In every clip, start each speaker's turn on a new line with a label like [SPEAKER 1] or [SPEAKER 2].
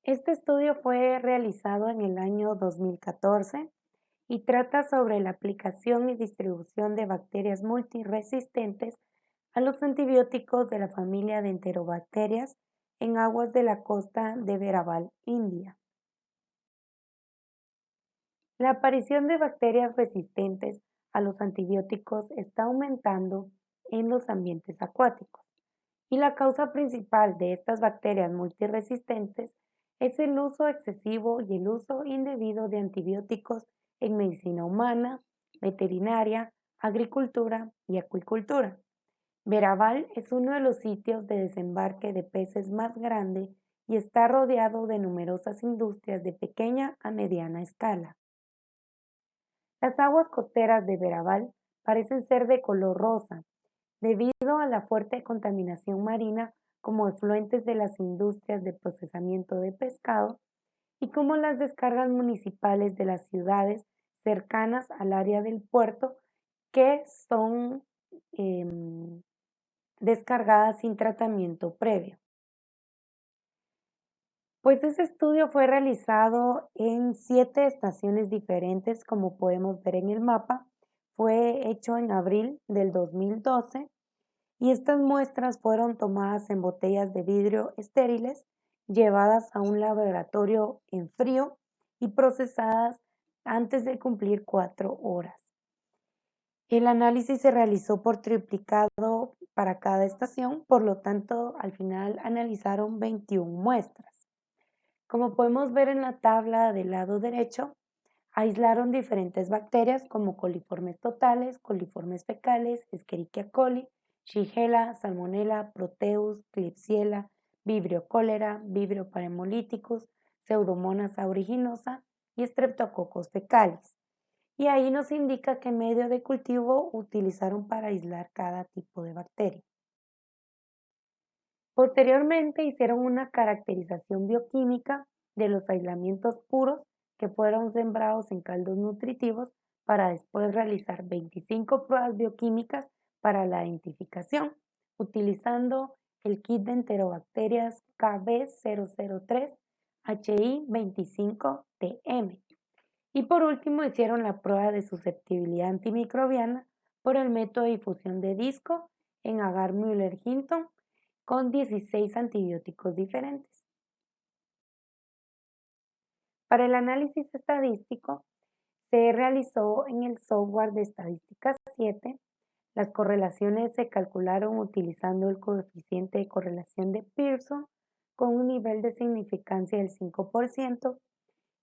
[SPEAKER 1] Este estudio fue realizado en el año 2014 y trata sobre la aplicación y distribución de bacterias multiresistentes a los antibióticos de la familia de enterobacterias en aguas de la costa de Veeraval, India. La aparición de bacterias resistentes a los antibióticos está aumentando en los ambientes acuáticos y la causa principal de estas bacterias multiresistentes es el uso excesivo y el uso indebido de antibióticos en medicina humana, veterinaria, agricultura y acuicultura. Veraval es uno de los sitios de desembarque de peces más grande y está rodeado de numerosas industrias de pequeña a mediana escala. Las aguas costeras de Veraval parecen ser de color rosa debido a la fuerte contaminación marina como efluentes de las industrias de procesamiento de pescado y como las descargas municipales de las ciudades cercanas al área del puerto que son em, descargadas sin tratamiento previo. Pues ese estudio fue realizado en 7 estaciones diferentes, como podemos ver en el mapa. Fue hecho en abril del 2012 y estas muestras fueron tomadas en botellas de vidrio estériles, llevadas a un laboratorio en frío y procesadas antes de cumplir 4 horas. El análisis se realizó por triplicado para cada estación, por lo tanto, al final analizaron 21 muestras. Como podemos ver en la tabla del lado derecho, aislaron diferentes bacterias como coliformes totales, coliformes fecales, Escherichia coli, Shigella, Salmonella, Proteus, Klebsiella, Vibrio cholera, Vibrio parhemolyticus, Pseudomonas aeruginosa y Streptococcus fecalis. Y ahí nos indica qué medio de cultivo utilizaron para aislar cada tipo de bacteria. Posteriormente hicieron una caracterización bioquímica de los aislamientos puros que fueron sembrados en caldos nutritivos para después realizar 25 pruebas bioquímicas para la identificación, utilizando el kit de enterobacterias KB003 HI25TM. Y por último hicieron la prueba de susceptibilidad antimicrobiana por el método de difusión de disco en agar Müller-Hinton con 16 antibióticos diferentes. Para el análisis estadístico, se realizó en el software de estadísticas 7. Las correlaciones se calcularon utilizando el coeficiente de correlación de Pearson con un nivel de significancia del 5%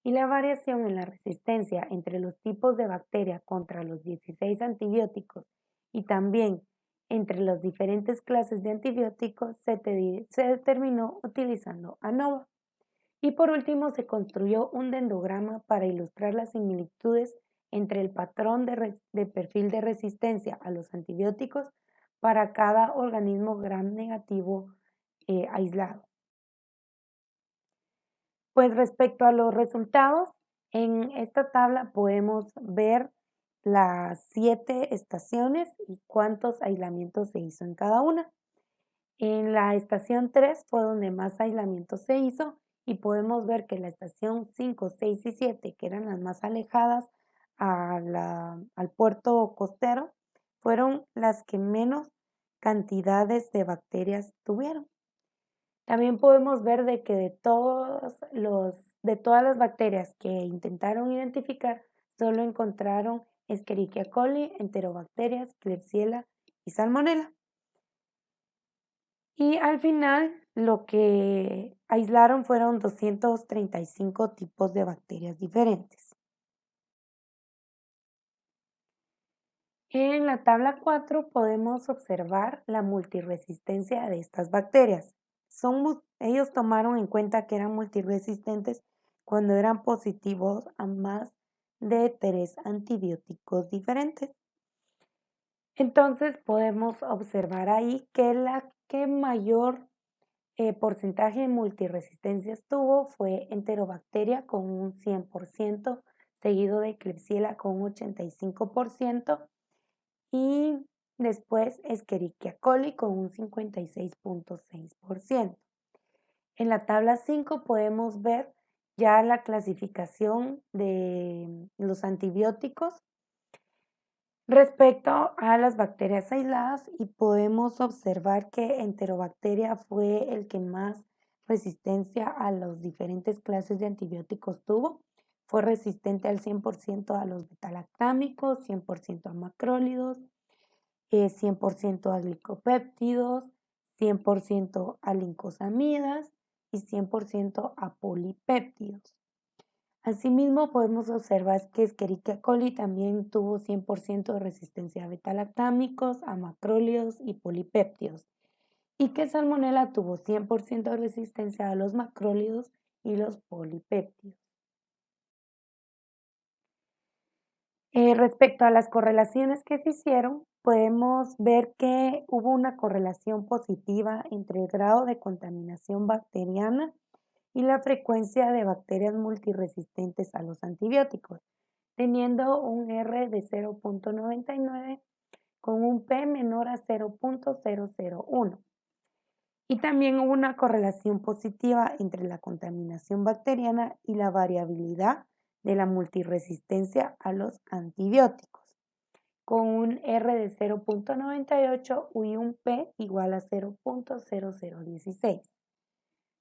[SPEAKER 1] y la variación en la resistencia entre los tipos de bacteria contra los 16 antibióticos y también entre las diferentes clases de antibióticos se determinó utilizando ANOVA. Y por último, se construyó un dendrograma para ilustrar las similitudes entre el patrón de perfil de resistencia a los antibióticos para cada organismo gram negativo aislado. Pues respecto a los resultados, en esta tabla podemos ver las 7 estaciones y cuántos aislamientos se hizo en cada una. En la estación 3 fue donde más aislamiento se hizo y podemos ver que la estación 5, 6 y 7, que eran las más alejadas al puerto costero, fueron las que menos cantidades de bacterias tuvieron. También podemos ver de que de todas las bacterias que intentaron identificar, solo encontraron Escherichia coli, Enterobacterias, Klebsiella y Salmonella. Y al final lo que aislaron fueron 235 tipos de bacterias diferentes. En la tabla 4 podemos observar la multiresistencia de estas bacterias. Ellos tomaron en cuenta que eran multiresistentes cuando eran positivos a más de 3 antibióticos diferentes. Entonces podemos observar ahí que la que mayor porcentaje de multiresistencias tuvo fue Enterobacteria con un 100%, seguido de Klebsiella con un 85% y después Escherichia coli con un 56.6%. En la tabla 5 podemos ver ya la clasificación de los antibióticos respecto a las bacterias aisladas y podemos observar que Enterobacteria fue el que más resistencia a las diferentes clases de antibióticos tuvo. Fue resistente al 100% a los betalactámicos, 100% a macrólidos, 100% a glicopéptidos, 100% a lincosamidas y 100% a polipéptidos. Asimismo, podemos observar que Escherichia coli también tuvo 100% de resistencia a betalactámicos, a macrólidos y polipéptidos, y que Salmonella tuvo 100% de resistencia a los macrólidos y los polipéptidos. Respecto a las correlaciones que se hicieron, podemos ver que hubo una correlación positiva entre el grado de contaminación bacteriana y la frecuencia de bacterias multiresistentes a los antibióticos, teniendo un R de 0.99 con un P menor a 0.001. Y también hubo una correlación positiva entre la contaminación bacteriana y la variabilidad de la multiresistencia a los antibióticos, con un R de 0.98 y un P igual a 0.0016.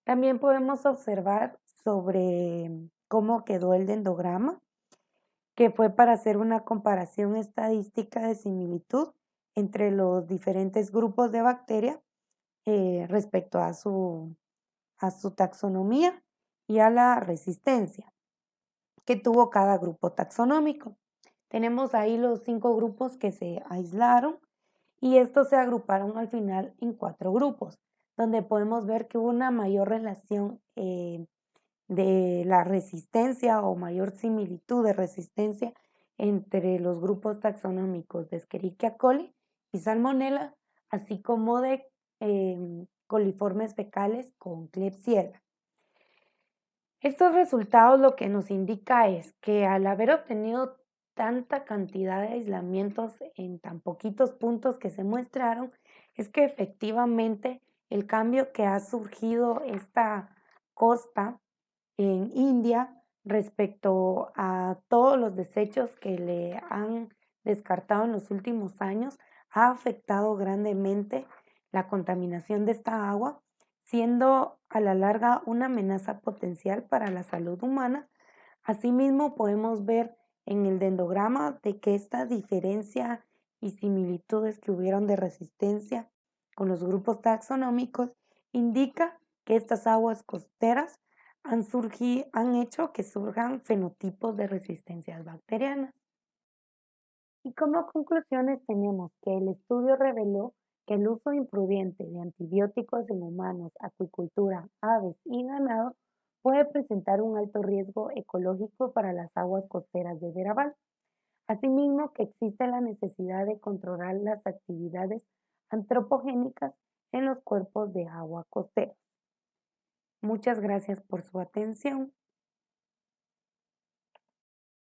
[SPEAKER 1] También podemos observar sobre cómo quedó el dendograma, que fue para hacer una comparación estadística de similitud entre los diferentes grupos de bacterias respecto a su taxonomía y a la resistencia que tuvo cada grupo taxonómico. Tenemos ahí los 5 grupos que se aislaron y estos se agruparon al final en 4 grupos, donde podemos ver que hubo una mayor relación de la resistencia o mayor similitud de resistencia entre los grupos taxonómicos de Escherichia coli y Salmonella, así como de coliformes fecales con Klebsiella. Estos resultados lo que nos indica es que al haber obtenido tanta cantidad de aislamientos en tan poquitos puntos que se muestraron, es que efectivamente el cambio que ha surgido esta costa en India respecto a todos los desechos que le han descartado en los últimos años ha afectado grandemente la contaminación de esta agua, siendo a la larga una amenaza potencial para la salud humana. Asimismo, podemos ver en el dendrograma de que esta diferencia y similitudes que hubieron de resistencia con los grupos taxonómicos indica que estas aguas costeras han hecho que surjan fenotipos de resistencias bacterianas. Y como conclusiones tenemos que el estudio reveló que el uso imprudente de antibióticos en humanos, acuicultura, aves y ganado puede presentar un alto riesgo ecológico para las aguas costeras de Verabal. Asimismo, que existe la necesidad de controlar las actividades antropogénicas en los cuerpos de agua costeros. Muchas gracias por su atención.